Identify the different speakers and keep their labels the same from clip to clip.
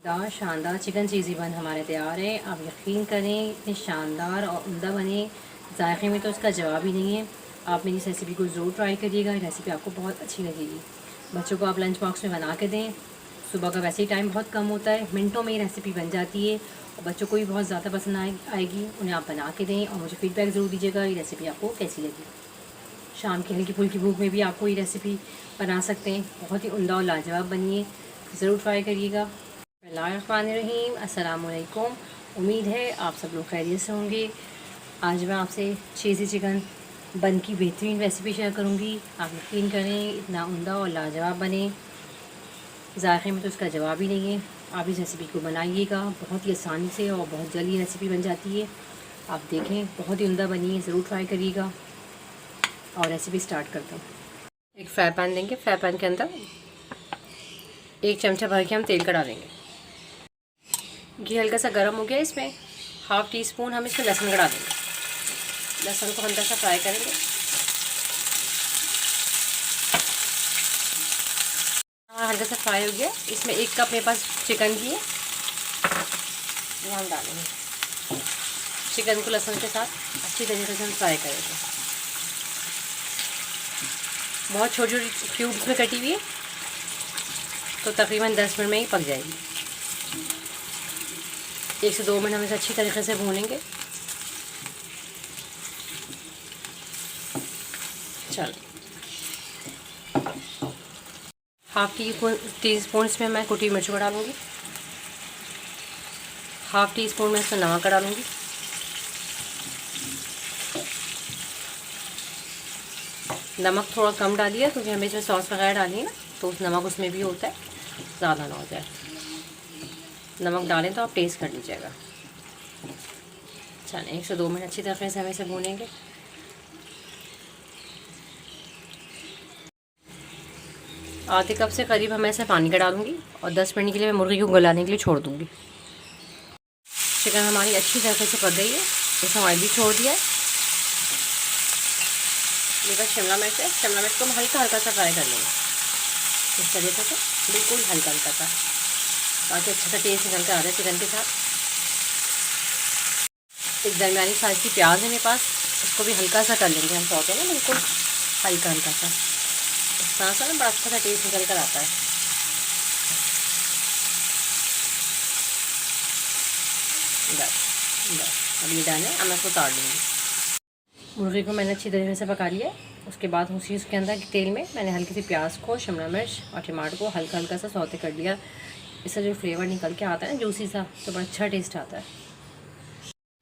Speaker 1: दार शानदार चिकन चीज़ी बन हमारे तैयार है। आप यकीन करें इतनी शानदार और उम्दा बने, जायके में तो उसका जवाब ही नहीं है। आप मेरी इस रेसिपी को ज़रूर ट्राई करिएगा, रेसिपी आपको बहुत अच्छी लगेगी। बच्चों को आप लंच बॉक्स में बना के दें। सुबह का वैसे ही टाइम बहुत कम होता है, मिनटों में ही रेसिपी बन जाती है और बच्चों को भी बहुत ज़्यादा पसंद आएगी। उन्हें आप बना के दें और मुझे फ़ीडबैक ज़रूर दीजिएगा ये रेसिपी आपको कैसी लगी। शाम की हल्की फुल्की भूख में भी आपको ये रेसिपी बना सकते हैं, बहुत ही उम्दा और लाजवाब बनी है, ज़रूर ट्राई करिएगा। बिस्मिल्लाहिर्रहमानिर्रहीम, अस्सलाम वालेकुम। उम्मीद है आप सब लोग खैरियत से होंगे। आज मैं आपसे चीज़ी चिकन बन की बेहतरीन रेसिपी शेयर करूंगी। आप यकीन करें इतना उम्दा और लाजवाब बने, जायके में तो उसका जवाब ही नहीं है। आप इस रेसिपी को बनाइएगा, बहुत ही आसानी से और बहुत जल्दी रेसिपी बन जाती है। आप देखें बहुत ही उम्दा बनी है, ज़रूर ट्राई करिएगा। और रेसिपी स्टार्ट करते हैं। एक फ्राई पैन लेंगे, फ्राई पैन के अंदर 1 चमचा भर के हम तेल का डालेंगे। घी हल्का सा गर्म हो गया, इसमें हाफ़ टी स्पून हम इसमें लहसुन का डालेंगे। लहसुन को हल्का सा फ्राई करेंगे। हल्का सा फ्राई हो गया, इसमें 1 कप मेरे पास चिकन की है, वो हम डालेंगे। चिकन को लहसुन के साथ अच्छी तरीके से हम फ्राई करेंगे। बहुत छोटी छोटी क्यूब्स में कटी हुई है, तो तकरीबन 10 मिनट में ही पक जाएगी। 1 से 2 मिनट हम इसे अच्छी तरीके से भूनेंगे। चलो, हाफ़ टी स्पून इसमें मैं कुटी मिर्च डालूँगी। हाफ़ टी स्पून में इसमें नमक डालूँगी। नमक थोड़ा कम डालिए क्योंकि हमें इसमें सॉस वगैरह डाली है ना, तो उस नमक उसमें भी होता है, ज़्यादा ना हो जाए। नमक डालें तो आप टेस्ट कर लीजिएगा। चलिए 1 से 2 मिनट अच्छी तरीके से हम इसे भूनेंगे। आधे कप से करीब हम ऐसे पानी का डालूंगी और 10 मिनट के लिए मैं मुर्गी को गलाने के लिए छोड़ दूंगी। चिकन हमारी अच्छी तरीके से पक गई है, इसमें ऑयल भी छोड़ दिया है। ये बस शिमला मिर्च है, शिमला मिर्च को हम हल्का हल्का सा फ्राई कर लेंगे, इस तरीके से बिल्कुल हल्का हल्का सा, ताकि अच्छा सा टेस्ट निकल कर आ जाए चिकन के साथ। एक दरमियानी साइज़ की प्याज है मेरे पास, उसको भी हल्का सा कर लेंगे हम सौते में, बिल्कुल हल्का हल्का सा। इस तरह से ना बड़ा अच्छा सा टेस्ट निकल कर आता है। बस अब ये डालें, अब मैं इसको उतार लूँगी। मुर्गी को मैंने अच्छी तरीके से पका लिया। उसके बाद उसी उसके अंदर तेल में मैंने हल्की सी प्याज को, शिमला मिर्च और टमाटर को हल्का हल्का सा सौते कर लिया। इससे जो फ्लेवर निकल के आता है ना जूसी सा, तो बड़ा अच्छा टेस्ट आता है।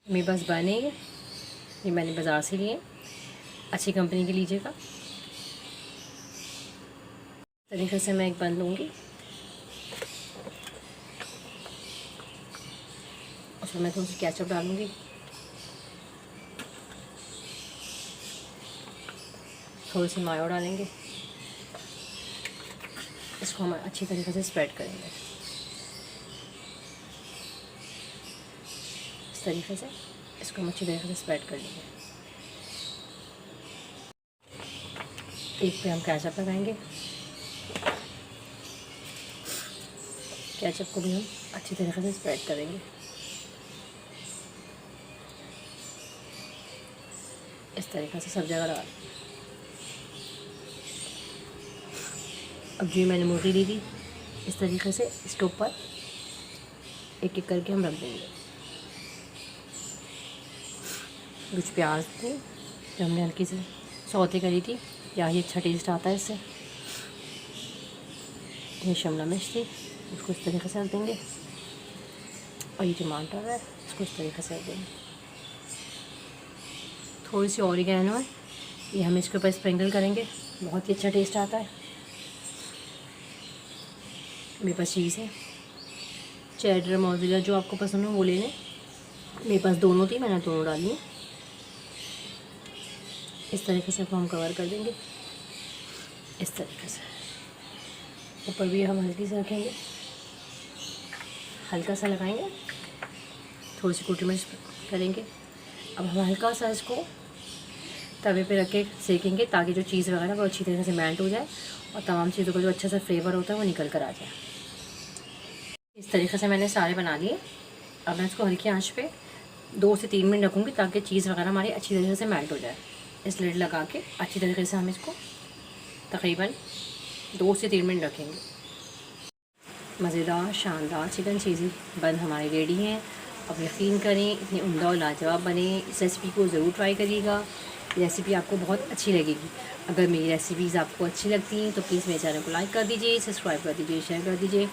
Speaker 1: मेरे पास बने ये मैंने बाज़ार से लिए, अच्छी कंपनी के लीजिएगा। तरीके से मैं एक बन लूँगी, उसमें मैं थोड़ी सी केचप डालूँगी, थोड़ी सी मायो डालेंगे। इसको हम अच्छी तरीके से स्प्रेड करेंगे, इस तरीके से इसको हम अच्छी तरीके से स्प्रेड कर लेंगे। एक पे हम केचप लगाएंगे, केचप को भी हम अच्छी तरीके से स्प्रेड करेंगे, इस तरीके से सब जगह डाल। अब जो मैंने मुर्गी ली थी, इस तरीके से इसके ऊपर एक एक करके हम रख देंगे। कुछ प्याज थी जो हमने हल्की से सौते करी थी, प्याज ही अच्छा टेस्ट आता है इससे। ये शिमला मिर्च थी, उसको इस तरीके से रख देंगे। और ये टमाटर है, इसको इस तरीके से रख देंगे। थोड़ी सी ऑरिगेनो है, ये हम इसके ऊपर स्प्रिंकल करेंगे, बहुत ही अच्छा टेस्ट आता है। मेरे पास चीज़ है, चेडर मोज़रेला जो आपको पसंद हो वो ले लें। मेरे पास दोनों थी, मैंने दोनों डाली हैं। इस तरीके से हम कवर कर देंगे, इस तरीके से। ऊपर भी हम हल्की से रखेंगे, हल्का सा लगाएंगे, थोड़ी सी कुटी मिर्च करेंगे। अब हम हल्का सा इसको तवे पे रख के सेकेंगे, ताकि जो चीज़ वगैरह वो अच्छी तरीके से मेल्ट हो जाए और तमाम चीज़ों का जो अच्छा सा फ्लेवर होता है वो निकल कर आ जाए। इस तरीके से मैंने सारे बना लिए। अब मैं इसको हल्की आंच पे 2 से 3 मिनट रखूँगी ताकि चीज़ वगैरह हमारी अच्छी तरीके से मेल्ट हो जाए। इस लिड लगा के अच्छी तरीके से हम इसको तकरीबन 2 से 3 मिनट रखेंगे। मज़ेदार शानदार चिकन चीज़ी बन हमारी रेडी हैं। अब यकीन करें इतनी उम्दा और लाजवाब बने। इस रेसिपी को ज़रूर ट्राई करिएगा। रेसिपी आपको बहुत अच्छी लगेगी। अगर मेरी रेसिपीज़ आपको अच्छी लगती हैं तो प्लीज़ मेरे चैनल को लाइक कर दीजिए, सब्सक्राइब कर दीजिए, शेयर कर दीजिए।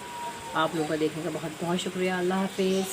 Speaker 1: आप लोगों का देखने का बहुत बहुत शुक्रिया। अल्लाह हाफ़िज़।